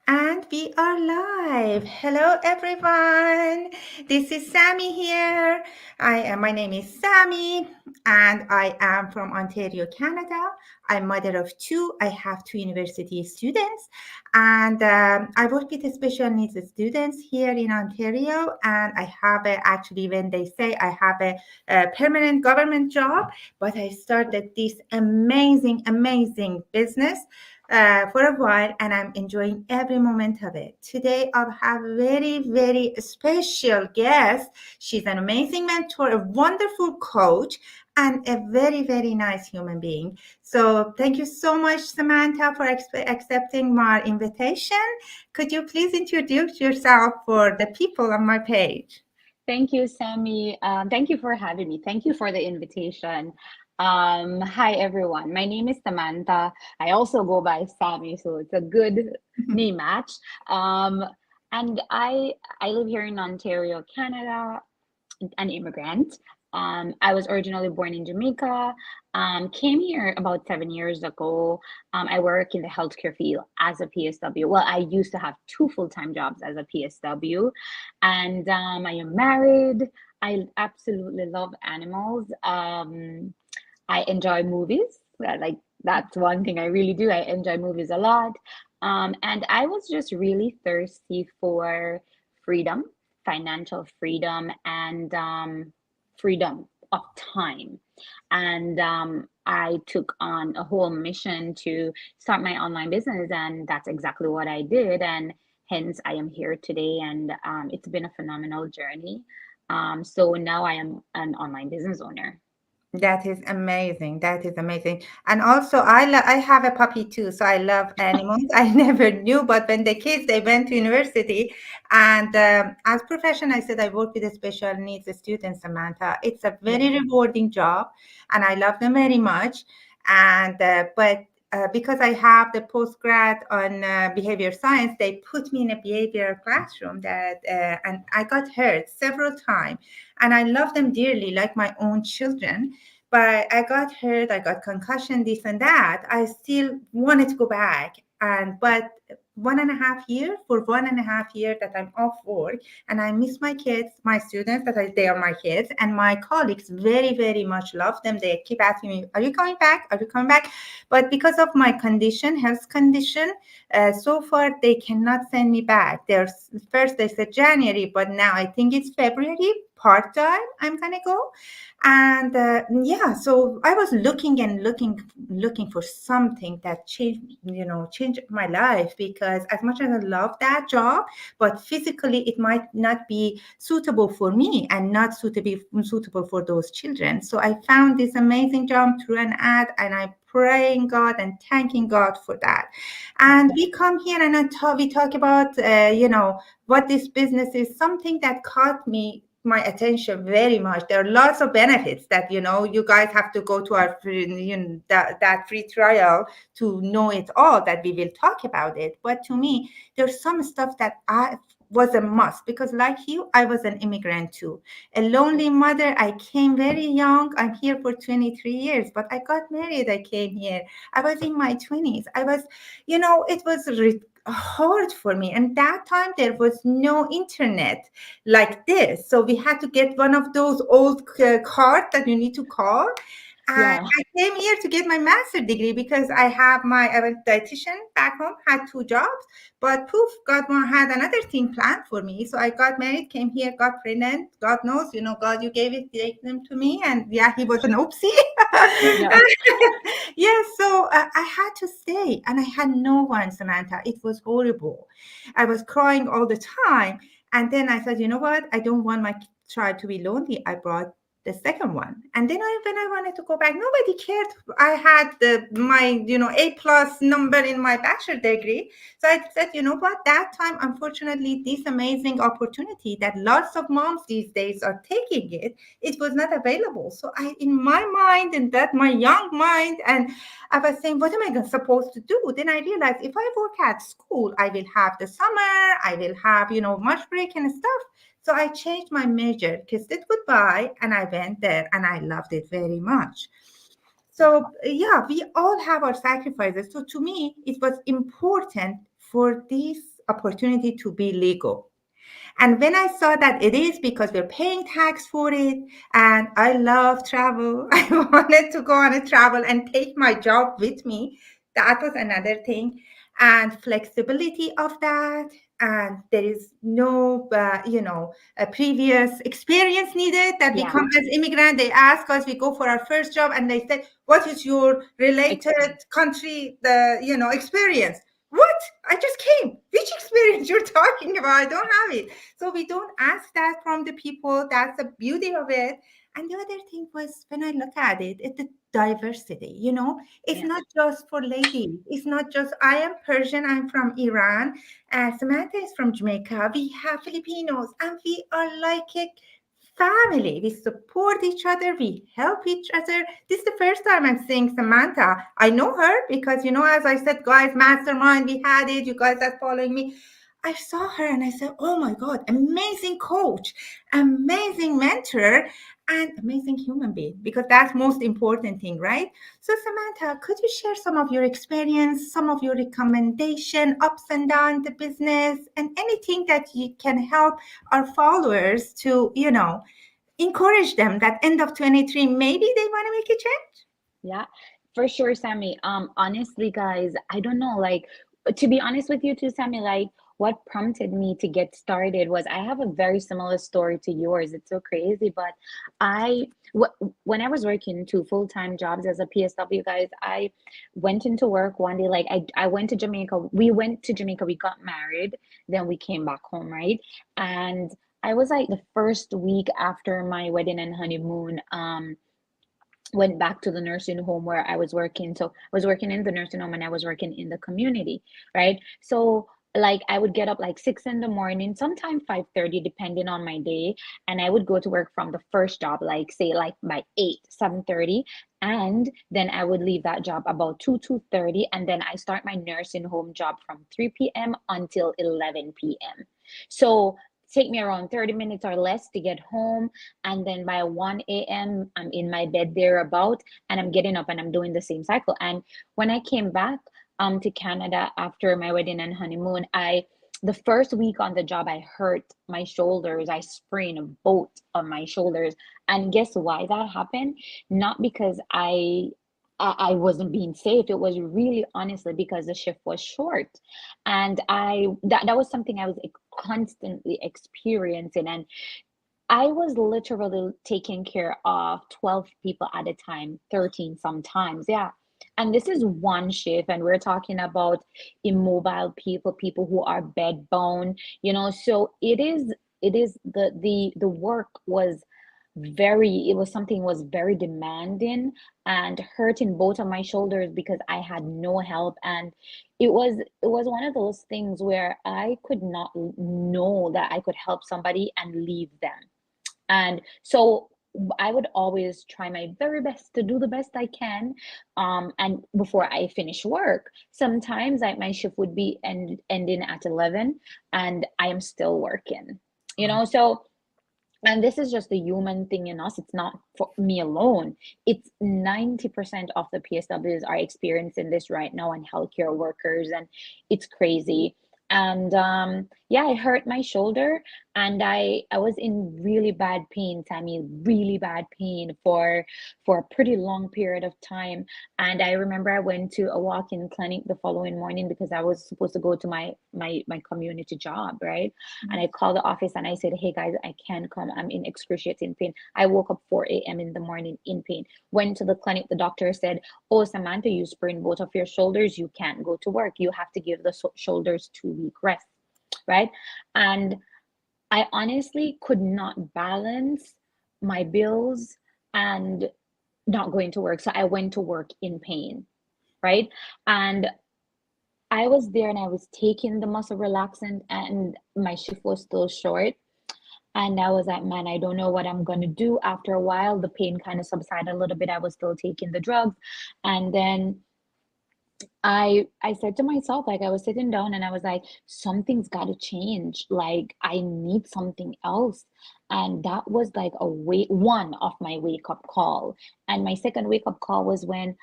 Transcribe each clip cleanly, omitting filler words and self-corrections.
And we are live. Hello, everyone. This is Sammy here. My name is Sammy, and I am from Ontario, Canada. I'm mother of two. I have two university students, and I work with special needs students here in Ontario. And I have actually, when they say I have a permanent government job, but I started this amazing business for a while, and I'm enjoying every moment of it. Today, I'll have a very special guest. She's an amazing mentor, a wonderful coach, and a very nice human being. So thank you so much, Samantha, for accepting my invitation. Could you please introduce yourself for the people on my page? Thank you, Sammy. Thank you for having me. Thank you for the invitation. Hi, everyone. My name is Samantha. I also go by Sammy, so it's a good name match. Um, and I live here in Ontario, Canada, an immigrant. I was originally born in Jamaica, came here about 7 years ago. I work in the healthcare field as a PSW. Well, I used to have two full-time jobs as a PSW, and I am married. I absolutely love animals. I enjoy movies. Like that's one thing I really do. I enjoy movies a lot. And I was just really thirsty for freedom, financial freedom, and freedom of time. And I took on a whole mission to start my online business, and that's exactly what I did. And hence, I am here today, and it's been a phenomenal journey. So now I am an online business owner. That is amazing. That is amazing. And also, I have a puppy too, so I love animals. I never knew, but when the kids they went to university, and as profession, I said I work with the special needs students, Samantha. It's a very Yeah. rewarding job, and I love them very much. And but because I have the postgrad on behavior science, they put me in a behavior classroom that, and I got hurt several times, and I love them dearly, like my own children, but I got hurt, I got concussion, this and that. I still wanted to go back. And but 1.5 years, for 1.5 years that I'm off work, and I miss my kids, my students they are my kids, and my colleagues very much love them. They keep asking me, "Are you coming back? Are you coming back?" But because of my condition, health condition, so far they cannot send me back. There's first they said January, but now I think it's February. Part time, I'm gonna go, and yeah, so I was looking and looking for something that changed my life, because as much as I love that job, but physically it might not be suitable for me and not suitable for those children. So I found this amazing job through an ad, and I praying God and thanking God for that. And we come here and we talk about what this business is, something that caught me my attention very much. There are lots of benefits that you guys have to go to our free, that free trial to know it all, that we will talk about it. But to me, there's some stuff that I was a must, because like you, I was an immigrant too, a lonely mother. I came very young. I'm here for 23 years, but I got married, I came here, I was in my 20s. I was, it was hard for me, and that time there was no internet like this. So we had to get one of those old cards that you need to call. And Yeah. I came here to get my master degree, because I was a dietitian back home, had two jobs, but poof, God had another thing planned for me. So I got married, came here, got pregnant. God knows, God, you gave them to me, and yeah, he was an oopsie. Yeah. Yes, so I had to stay, and I had no one, Samantha. It was horrible. I was crying all the time. And then I said, you know what? I don't want my child to be lonely. I brought the second one. And then when I wanted to go back, nobody cared. I had my, A+ number in my bachelor degree. So I said, you know what? That time, unfortunately, this amazing opportunity that lots of moms these days are taking it was not available. So in my mind, and that my young mind, and I was saying, what am I supposed to do? Then I realized, if I work at school, I will have the summer, I will have, much break and stuff. So I changed my major, kissed it goodbye, and I went there, and I loved it very much. So yeah, we all have our sacrifices. So to me, it was important for this opportunity to be legal. And when I saw that it is because we're paying tax for it, and I love travel, I wanted to go on a travel and take my job with me. That was another thing. And flexibility of that. And there is no, a previous experience needed that we Yeah, come as immigrant. They ask us, we go for our first job and they say, what is your related experience. country, experience? What? I just came. Which experience you're talking about? I don't have it. So we don't ask that from the people. That's the beauty of it. And the other thing was when I look at it, it's the diversity, it's Yeah, not just for ladies. It's not just, I am Persian, I'm from Iran, Samantha is from Jamaica, we have Filipinos, and we are like a family. We support each other, we help each other. This is the first time I'm seeing Samantha. I know her because, as I said, guys, mastermind, we had it. You guys are following me. I saw her and I said, oh my God, amazing coach, amazing mentor, and amazing human being, because that's most important thing, right? So Samantha, could you share some of your experience, some of your recommendation, ups and downs the business, and anything that you can help our followers to, encourage them that end of 23, maybe they want to make a change? yeah, for sure, Sammy. Honestly, guys, I don't know. Like, to be honest with you too, Sammy, like, what prompted me to get started was I have a very similar story to yours. It's so crazy, but when I was working two full-time jobs as a PSW, guys, I went into work one day. Like, I went to Jamaica. We went to Jamaica. We got married. Then we came back home, right? And I was like the first week after my wedding and honeymoon. Went back to the nursing home where I was working. So I was working in the nursing home and I was working in the community, right? So like I would get up like 6 in the morning, sometime 5:30, depending on my day, and I would go to work from the first job, like say like by 8, 7:30, and then I would leave that job about 2:30, and then I start my nursing home job from 3 p.m. until 11 p.m. So take me around 30 minutes or less to get home, and then by 1 a.m. I'm in my bed thereabout, and I'm getting up and I'm doing the same cycle. And when I came back to Canada after my wedding and honeymoon, I the first week on the job I hurt my shoulders. I sprained both of my shoulders. And guess why that happened? Not because I wasn't being safe. It was really honestly because the shift was short. And that was something I was constantly experiencing. And I was literally taking care of 12 people at a time, 13 sometimes. Yeah. And this is one shift, and we're talking about immobile people, people who are bedbound. So it is the work was very, it was something was very demanding and hurting both of my shoulders because I had no help. And it was one of those things where I could not know that I could help somebody and leave them. And so I would always try my very best to do the best I can. And before I finish work, sometimes my shift would be ending at 11 and I am still working. So and this is just the human thing in us. It's not for me alone. It's 90% of the PSWs are experiencing this right now, and healthcare workers, and it's crazy. And yeah, I hurt my shoulder, and I was in really bad pain, Tammy, really bad pain for a pretty long period of time. And I remember I went to a walk-in clinic the following morning because I was supposed to go to my community job, right? And I called the office and I said, hey guys, I can't come. I'm in excruciating pain. I woke up 4 a.m. in the morning in pain. Went to the clinic. The doctor said, oh, Samantha, you sprained both of your shoulders. You can't go to work. You have to give the shoulders 2 week rest, right? And I honestly could not balance my bills and not going to work. So I went to work in pain, right? And I was there and I was taking the muscle relaxant, and my shift was still short. And I was like, man, I don't know what I'm going to do. After a while, the pain kind of subsided a little bit. I was still taking the drugs. And then I said to myself, like I was sitting down and I was like, something's got to change. Like I need something else. And that was like one of my wake up call. And my second wake up call was when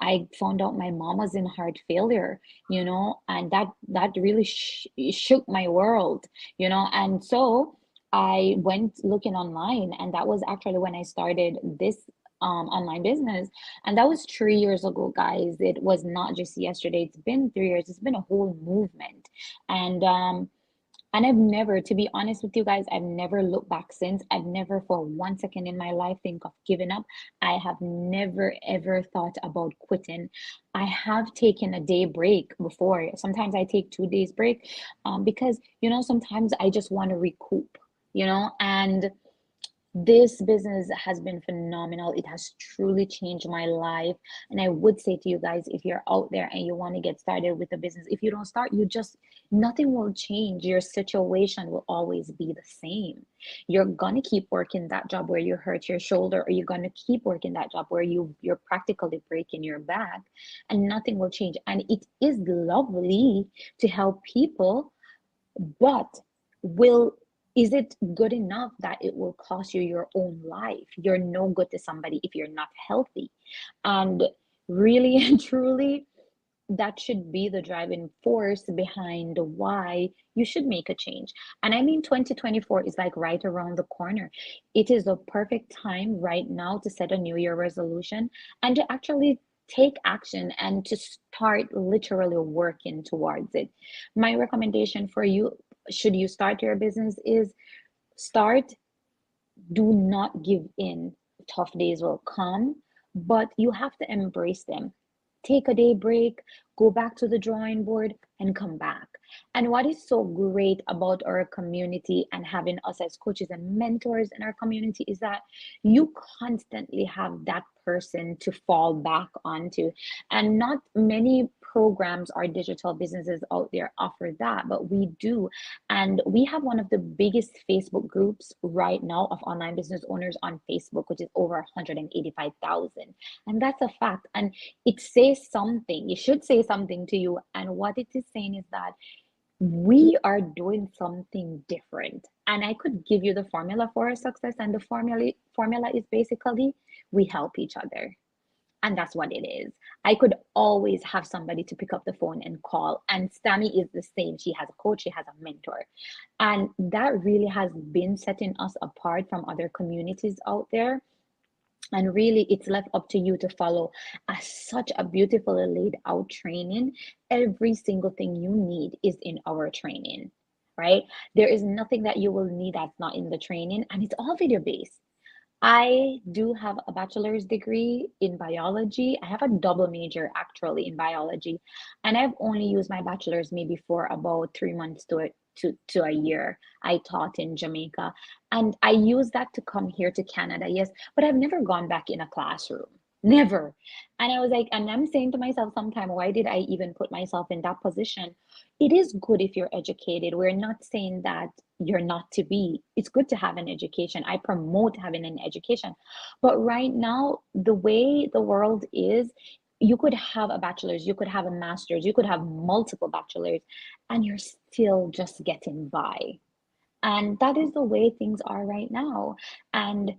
I found out my mom was in heart failure, and that really shook my world, and so I went looking online, and that was actually when I started this online business. And that was 3 years ago, guys. It was not just yesterday. It's been 3 years. It's been a whole movement. And I've never, to be honest with you guys, I've never looked back since. I've never for 1 second in my life think of giving up. I have never ever thought about quitting. I have taken a day break before. Sometimes I take 2 days break, because sometimes I just want to recoup, and this business has been phenomenal. It has truly changed my life. And I would say to you guys, if you're out there and you want to get started with a business, if you don't start, nothing will change. Your situation will always be the same. You're gonna keep working that job where you hurt your shoulder, or you're gonna keep working that job where you're practically breaking your back, and nothing will change. And it is lovely to help people, but will is it good enough that it will cost you your own life? You're no good to somebody if you're not healthy. And really and truly, that should be the driving force behind why you should make a change. And I mean, 2024 is like right around the corner. It is the perfect time right now to set a new year resolution and to actually take action and to start literally working towards it. My recommendation for you, should you start your business, is start. Do not give in. Tough days will come, but you have to embrace them. Take a day break, go back to the drawing board, and come back. And what is so great about our community and having us as coaches and mentors in our community is that you constantly have that person to fall back onto. And not many programs or digital businesses out there offer that, but we do. And we have one of the biggest Facebook groups right now of online business owners on Facebook, which is over 185,000. And that's a fact. And it says something. It should say something to you. And what it is saying is that we are doing something different. And I could give you the formula for our success. And the formula is basically we help each other. And that's what it is. I could always have somebody to pick up the phone and call. And Stammy is the same. She has a coach, she has a mentor. And that really has been setting us apart from other communities out there. And really, it's left up to you to follow such a beautifully laid out training. Every single thing you need is in our training, right? There is nothing that you will need that's not in the training, and it's all video based. I do have a bachelor's degree in biology. I have a double major actually in biology, and I've only used my bachelor's maybe for about 3 months to a year. I taught in Jamaica, and I used that to come here to Canada, yes, but I've never gone back in a classroom. Never. And I was like, and I'm saying to myself sometime, why did I even put myself in that position? It is good if you're educated. We're not saying that you're not to be. It's good to have an education. I promote having an education. But right now, the way the world is, you could have a bachelor's, you could have a master's, you could have multiple bachelors, and you're still just getting by. And that is the way things are right now. And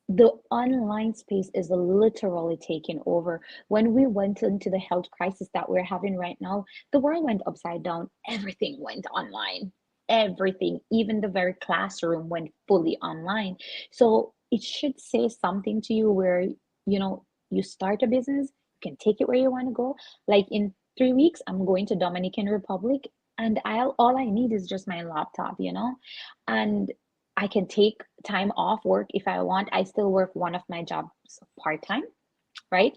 the online space is literally taking over. When we went into the health crisis that we're having right now, the world went upside down. Everything went online. Everything, even the very classroom went fully online. So it should say something to you where, you start a business, you can take it where you want to go. Like in 3 weeks, I'm going to Dominican Republic, and all I need is just my laptop, and I can take time off work if I want. I still work one of my jobs part-time, right?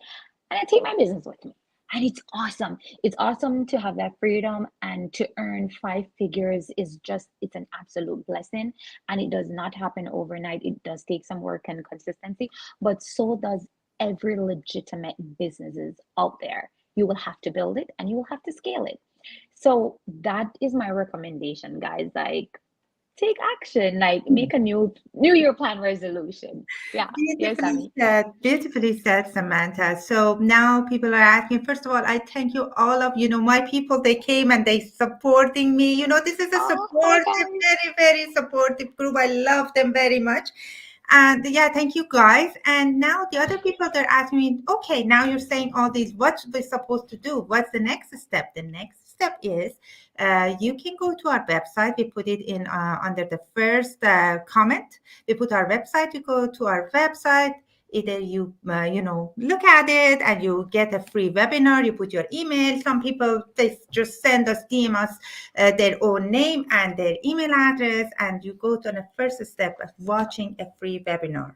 And I take my business with me. And it's awesome. It's awesome to have that freedom, and to earn 5 figures is just, it's an absolute blessing. And it does not happen overnight. It does take some work and consistency, but so does every legitimate businesses out there. You will have to build it and you will have to scale it. So that is my recommendation, guys. Like, take action, like make a new year plan resolution. Yeah. Yes, Sammy. Beautifully said, Samantha. So now people are asking, first of all, I thank you all of, my people, they came and they supporting me. This is a Oh, hi supportive, guys. very, very supportive group. I love them very much. And yeah, thank you guys. And now the other people, they're asking me, okay, now you're saying all these, what we supposed to do? What's the next step? The next step is you can go to our website. We put it in under the first comment. We put our website. You go to our website. Either you look at it and you get a free webinar. You put your email. Some people, they just send us, DM us their own name and their email address, and you go to the first step of watching a free webinar.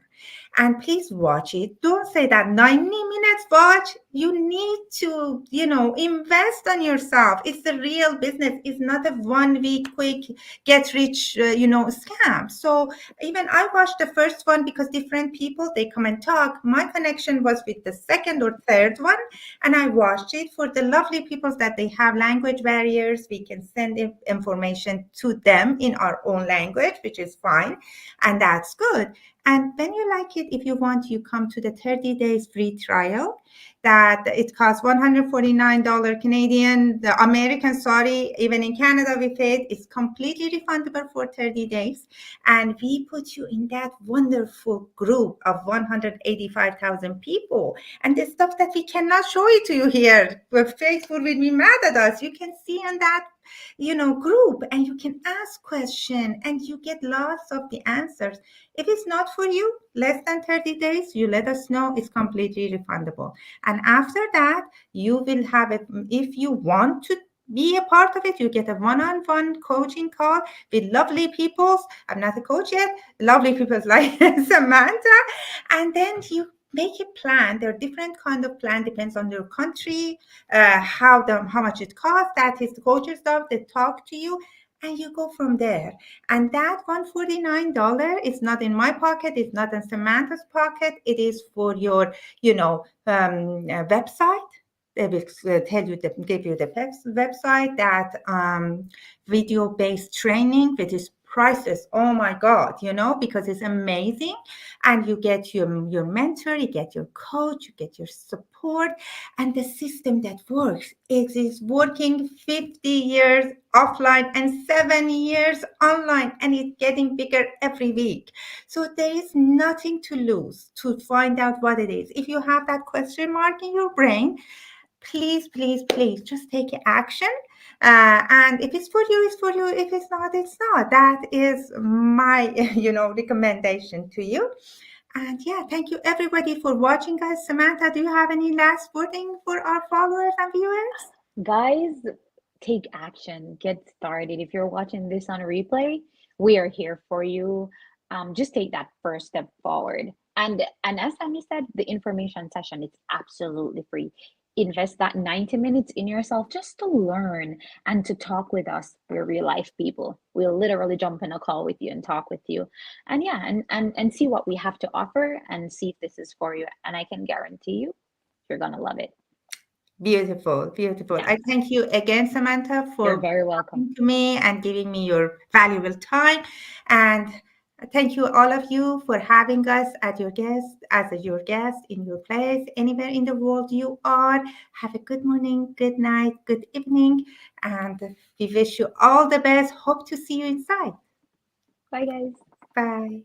And please watch it. Don't say that 90 minutes watch. You need to, invest on yourself. It's a real business. It's not a 1 week quick get rich, scam. So even I watched the first one because different people, they come and talk. My connection was with the second or third one, and I watched it for the lovely people that they have language barriers. We can send information to them in our own language, which is fine, and that's good. And when you like it, if you want, you come to the 30 days free trial that it costs $149 Canadian. The American, sorry, even in Canada we paid. It's completely refundable for 30 days. And we put you in that wonderful group of 185,000 people. And the stuff that we cannot show it to you here, where Facebook will be mad at us. You can see on that group, and you can ask questions and you get lots of the answers. If it's not for you, less than 30 days, you let us know. It's completely refundable. And after that, you will have it. If you want to be a part of it, you get a one-on-one coaching call with lovely people. I'm not a coach yet. Lovely people like Samantha. And then you make a plan. There are different kind of plan, depends on your country, how much it costs. That is the coach's job. They talk to you, and you go from there. And that $149 is not in my pocket. It's not in Samantha's pocket. It is for your, website. They will give you the website, that video-based training with its prices. Oh my God, because it's amazing. And you get your mentor, you get your coach, you get your support, and the system that works. It is working 50 years offline and 7 years online, and it's getting bigger every week. So there is nothing to lose to find out what it is. If you have that question mark in your brain, please, please, please just take action. And if it's for you, it's for you. If it's not, it's not. That is my, recommendation to you. And yeah, thank you everybody for watching, guys. Samantha, do you have any last wording for our followers and viewers? Guys, take action. Get started. If you're watching this on replay, we are here for you. Just take that first step forward. And as Sammy said, the information session is absolutely free. Invest that 90 minutes in yourself just to learn and to talk with us. We're real life people. We'll literally jump in a call with you and talk with you. And yeah, and see what we have to offer and see if this is for you. And I can guarantee you, you're gonna love it. Beautiful, beautiful. Yeah, I thank you again, Samantha, you're for very welcome. talking to me and giving me your valuable time. And thank you, all of you, for having us as your guest in your place, anywhere in the world you are. Have a good morning, good night, good evening, and we wish you all the best. Hope to see you inside. Bye, guys. Bye.